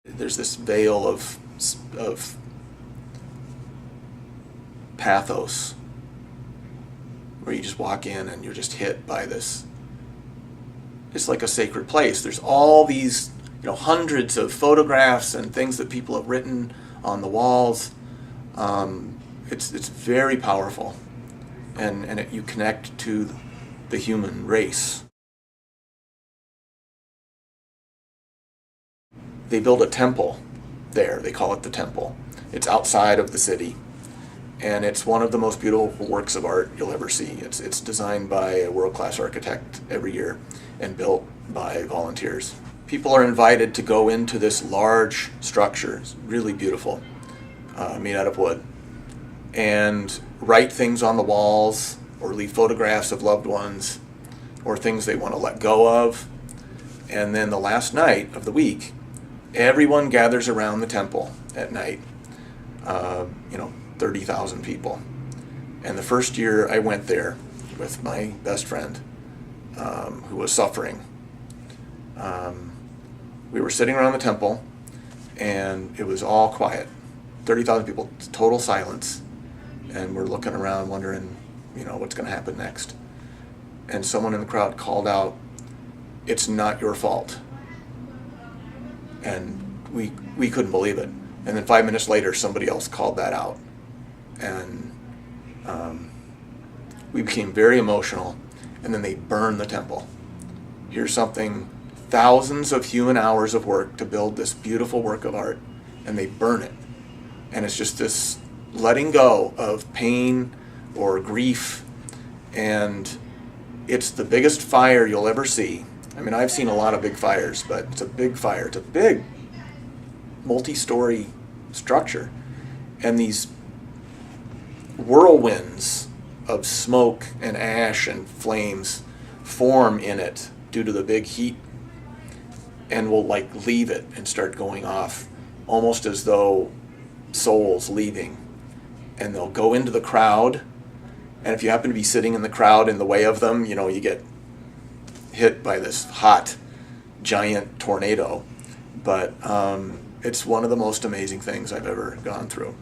There's this veil of pathos where you just walk in and you're just hit by this. It's like a sacred place. There's all these, hundreds of photographs and things that people have written on the walls. It's very powerful, and you connect to the human race. They build a temple there. They call it the temple. It's outside of the city, and it's one of the most beautiful works of art you'll ever see. It's designed by a world-class architect every year and built by volunteers. People are invited to go into this large structure. It's really beautiful, made out of wood, and write things on the walls or leave photographs of loved ones or things they want to let go of. And then the last night of the week, everyone gathers around the temple at night, 30,000 people. And the first year I went there with my best friend, who was suffering, we were sitting around the temple, and it was all quiet. 30,000 people, total silence. And we're looking around wondering, what's going to happen next. And someone in the crowd called out, "It's not your fault." And we couldn't believe it. And then 5 minutes later, somebody else called that out. And we became very emotional. And then they burned the temple. Here's something, thousands of human hours of work to build this beautiful work of art, and they burn it. And it's just this letting go of pain or grief, and it's the biggest fire you'll ever see. I mean, I've seen a lot of big fires, but it's a big fire. It's a big multi-story structure, and these whirlwinds of smoke and ash and flames form in it due to the big heat, and will leave it and start going off almost as though souls leaving. And they'll go into the crowd, and if you happen to be sitting in the crowd in the way of them, you get hit by this hot giant tornado. But it's one of the most amazing things I've ever gone through.